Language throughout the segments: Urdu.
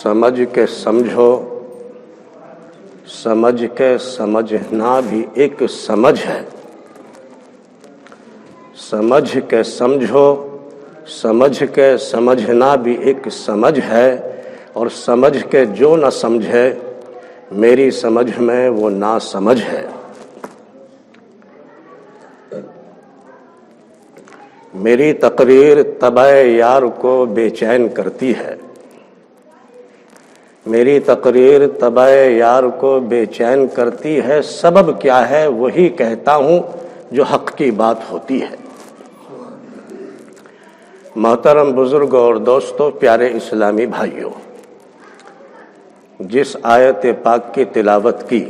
سمجھ کے سمجھو، سمجھ کے سمجھنا بھی ایک سمجھ ہے۔ سمجھ کے سمجھو، سمجھ کے سمجھنا بھی ایک سمجھ ہے، اور سمجھ کے جو نہ سمجھے میری سمجھ میں وہ نا سمجھ ہے۔ میری تقریر طبع یار کو بے چین کرتی ہے، میری تقریر طبع یار کو بے چین کرتی ہے، سبب کیا ہے وہی کہتا ہوں جو حق کی بات ہوتی ہے۔ محترم بزرگوں اور دوستوں، پیارے اسلامی بھائیوں، جس آیت پاک کی تلاوت کی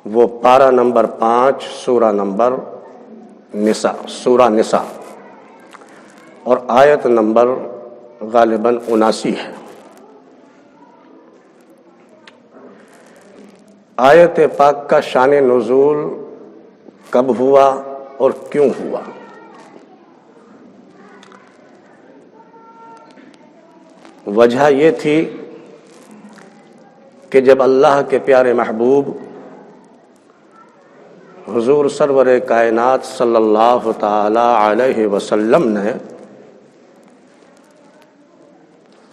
وہ پارہ نمبر 5 سورہ نمبر نساء، سورہ نساء، اور آیت نمبر غالباً 79 ہے۔ آیت پاک کا شان نزول کب ہوا اور کیوں ہوا؟ وجہ یہ تھی کہ جب اللہ کے پیارے محبوب حضور سرور کائنات صلی اللہ تعالی علیہ وسلم نے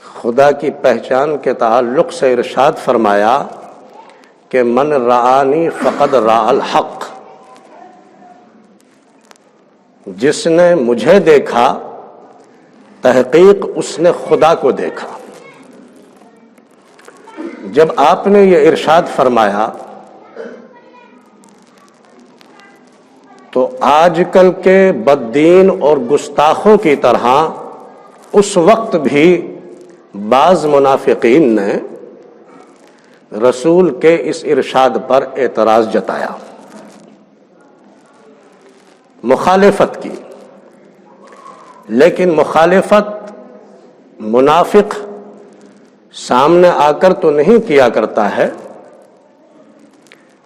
خدا کی پہچان کے تعلق سے ارشاد فرمایا کہ من رآنی فقد رأى الحق، جس نے مجھے دیکھا تحقیق اس نے خدا کو دیکھا۔ جب آپ نے یہ ارشاد فرمایا تو آج کل کے بددین اور گستاخوں کی طرح اس وقت بھی بعض منافقین نے رسول کے اس ارشاد پر اعتراض جتایا، مخالفت کی، لیکن مخالفت منافق سامنے آ کر تو نہیں کیا کرتا ہے۔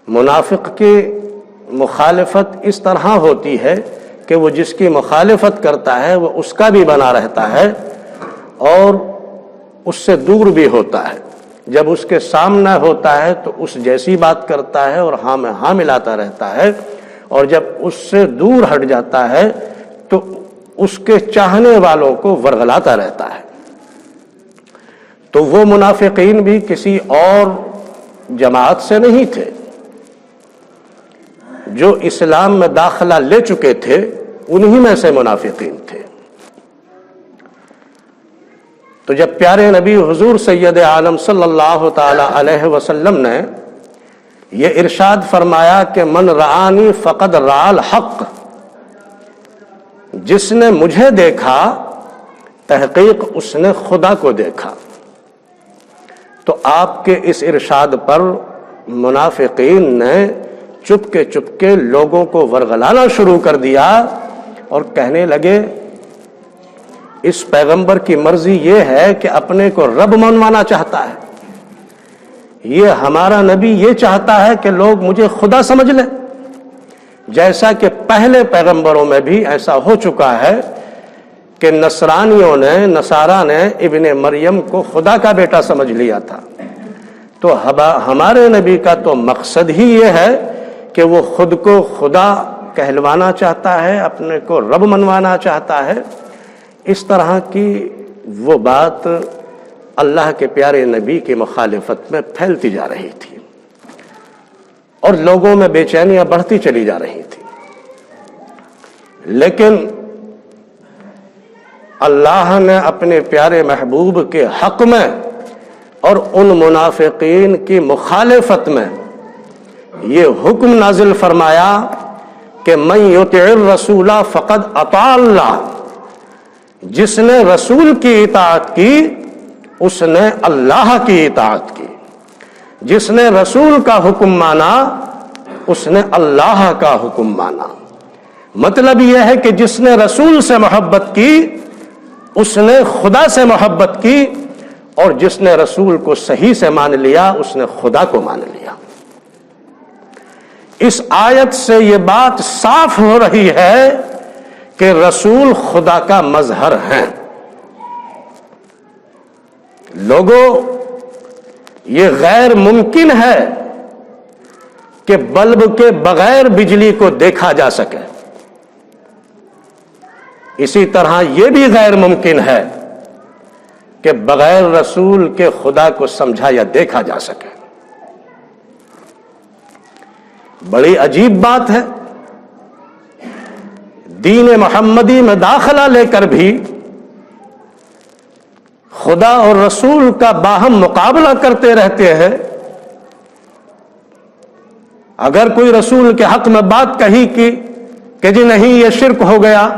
منافق کی مخالفت اس طرح ہوتی ہے کہ وہ جس کی مخالفت کرتا ہے وہ اس کا بھی بنا رہتا ہے اور اس سے دور بھی ہوتا ہے۔ جب اس کے سامنے ہوتا ہے تو اس جیسی بات کرتا ہے اور ہاں میں ہاں ملاتا رہتا ہے، اور جب اس سے دور ہٹ جاتا ہے تو اس کے چاہنے والوں کو ورغلاتا رہتا ہے۔ تو وہ منافقین بھی کسی اور جماعت سے نہیں تھے، جو اسلام میں داخلہ لے چکے تھے انہی میں سے منافقین تھے۔ تو جب پیارے نبی حضور سید عالم صلی اللہ تعالی علیہ وسلم نے یہ ارشاد فرمایا کہ من رآنی فقد رأى الحق، جس نے مجھے دیکھا تحقیق اس نے خدا کو دیکھا، تو آپ کے اس ارشاد پر منافقین نے چپ کے لوگوں کو ورغلانا شروع کر دیا اور کہنے لگے اس پیغمبر کی مرضی یہ ہے کہ اپنے کو رب منوانا چاہتا ہے، یہ ہمارا نبی یہ چاہتا ہے کہ لوگ مجھے خدا سمجھ لیں، جیسا کہ پہلے پیغمبروں میں بھی ایسا ہو چکا ہے کہ نصرانیوں نے، نصارہ نے ابن مریم کو خدا کا بیٹا سمجھ لیا تھا۔ تو ہمارے نبی کا تو مقصد ہی یہ ہے کہ وہ خود کو خدا کہلوانا چاہتا ہے، اپنے کو رب منوانا چاہتا ہے۔ اس طرح کی وہ بات اللہ کے پیارے نبی کی مخالفت میں پھیلتی جا رہی تھی اور لوگوں میں بے چینیاں بڑھتی چلی جا رہی تھی، لیکن اللہ نے اپنے پیارے محبوب کے حق میں اور ان منافقین کی مخالفت میں یہ حکم نازل فرمایا کہ من یطع الرسول فقد اطاع اللہ، جس نے رسول کی اطاعت کی اس نے اللہ کی اطاعت کی، جس نے رسول کا حکم مانا اس نے اللہ کا حکم مانا۔ مطلب یہ ہے کہ جس نے رسول سے محبت کی اس نے خدا سے محبت کی، اور جس نے رسول کو صحیح سے مان لیا اس نے خدا کو مان لیا۔ اس آیت سے یہ بات صاف ہو رہی ہے کہ رسول خدا کا مظہر ہیں۔ لوگوں، یہ غیر ممکن ہے کہ بلب کے بغیر بجلی کو دیکھا جا سکے، اسی طرح یہ بھی غیر ممکن ہے کہ بغیر رسول کے خدا کو سمجھا یا دیکھا جا سکے۔ بڑی عجیب بات ہے، دین محمدی میں داخلہ لے کر بھی خدا اور رسول کا باہم مقابلہ کرتے رہتے ہیں۔ اگر کوئی رسول کے حق میں بات کہی کہ جی نہیں یہ شرک ہو گیا،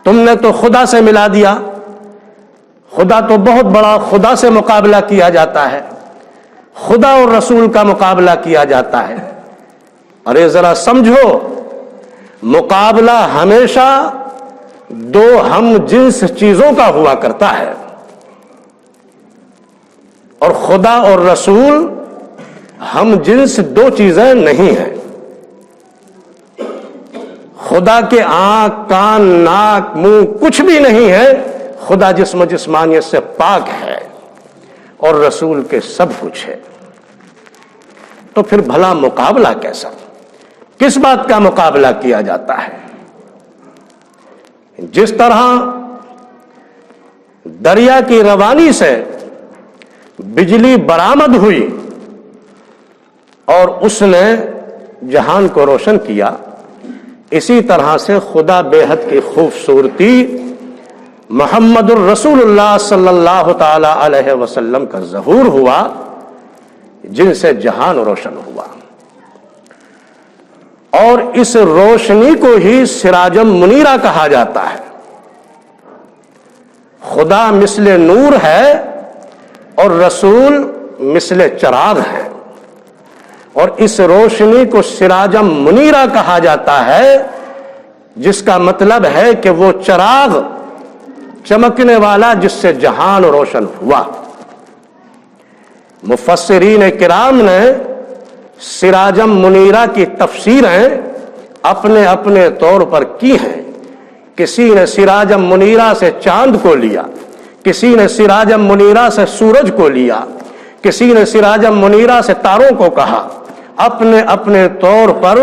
تم نے تو خدا سے ملا دیا، خدا تو بہت بڑا، خدا سے مقابلہ کیا جاتا ہے، خدا اور رسول کا مقابلہ کیا جاتا ہے۔ ارے ذرا سمجھو، مقابلہ ہمیشہ دو ہم جنس چیزوں کا ہوا کرتا ہے، اور خدا اور رسول ہم جنس دو چیزیں نہیں ہیں۔ خدا کے آنکھ، کان، ناک، منہ کچھ بھی نہیں ہے، خدا جسم و جسمانیت سے پاک ہے، اور رسول کے سب کچھ ہے۔ تو پھر بھلا مقابلہ کیسا؟ کس بات کا مقابلہ کیا جاتا ہے؟ جس طرح دریا کی روانی سے بجلی برآمد ہوئی اور اس نے جہان کو روشن کیا، اسی طرح سے خدا بے حد کی خوبصورتی محمد الرسول اللہ صلی اللہ تعالی علیہ وسلم کا ظہور ہوا، جن سے جہان روشن ہوا، اور اس روشنی کو ہی سراجم منیرہ کہا جاتا ہے۔ خدا مثل نور ہے اور رسول مثل چراغ ہے، اور اس روشنی کو سراجم منیرہ کہا جاتا ہے، جس کا مطلب ہے کہ وہ چراغ چمکنے والا جس سے جہان روشن ہوا۔ مفسرین کرام نے سراجم منیرہ کی تفسیریں اپنے اپنے طور پر کی ہیں۔ کسی نے سراجم منیرہ سے چاند کو لیا، کسی نے سراجم منیرہ سے سورج کو لیا، کسی نے سراجم منیرہ سے تاروں کو کہا، اپنے اپنے طور پر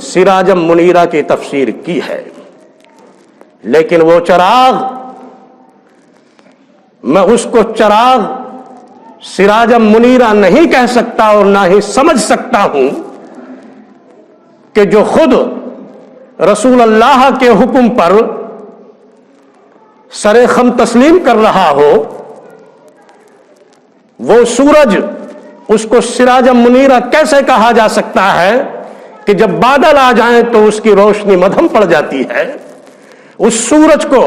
سراجم منیرہ کی تفسیر کی ہے۔ لیکن وہ چراغ، میں اس کو چراغ سراجم منیرہ نہیں کہہ سکتا اور نہ ہی سمجھ سکتا ہوں کہ جو خود رسول اللہ کے حکم پر سر خم تسلیم کر رہا ہو، وہ سورج، اس کو سراجم منیرہ کیسے کہا جا سکتا ہے کہ جب بادل آ جائیں تو اس کی روشنی مدھم پڑ جاتی ہے؟ اس سورج کو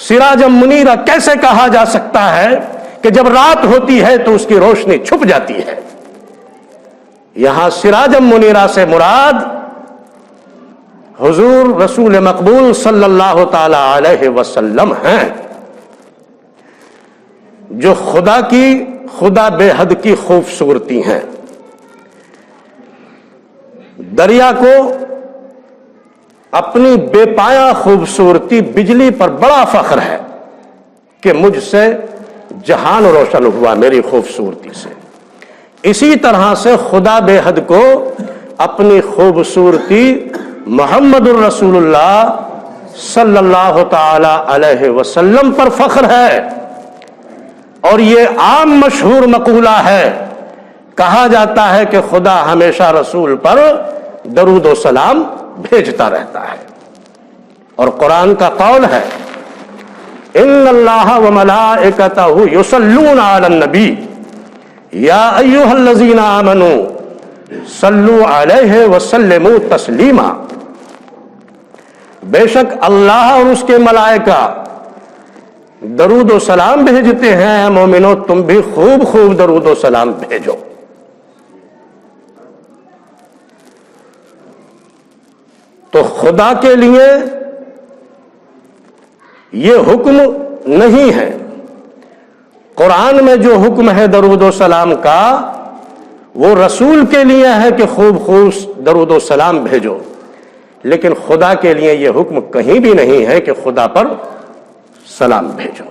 سراجم منیرہ کیسے کہا جا سکتا ہے کہ جب رات ہوتی ہے تو اس کی روشنی چھپ جاتی ہے؟ یہاں سراجم منیرہ سے مراد حضور رسول مقبول صلی اللہ تعالی علیہ وسلم ہیں، جو خدا بے حد کی خوبصورتی ہیں۔ دریا کو اپنی بے پایا خوبصورتی بجلی پر بڑا فخر ہے کہ مجھ سے جہان روشن ہوا میری خوبصورتی سے۔ اسی طرح سے خدا بے حد کو اپنی خوبصورتی محمد الرسول اللہ صلی اللہ تعالی علیہ وسلم پر فخر ہے، اور یہ عام مشہور مقولہ ہے، کہا جاتا ہے کہ خدا ہمیشہ رسول پر درود و سلام بھیجتا رہتا ہے۔ اور قرآن کا قول ہے، ان اللہ وملائکتہ یصلون علی النبی یا ایھا الذین آمنوا صلوا علیہ وسلموا تسلیما۔ بے شک اللہ اور اس کے ملائکہ درود و سلام بھیجتے ہیں، مومنو تم بھی خوب خوب درود و سلام بھیجو۔ تو خدا کے لیے یہ حکم نہیں ہے۔ قرآن میں جو حکم ہے درود و سلام کا، وہ رسول کے لیے ہے کہ خوب خوب درود و سلام بھیجو، لیکن خدا کے لیے یہ حکم کہیں بھی نہیں ہے کہ خدا پر سلام بھیجو۔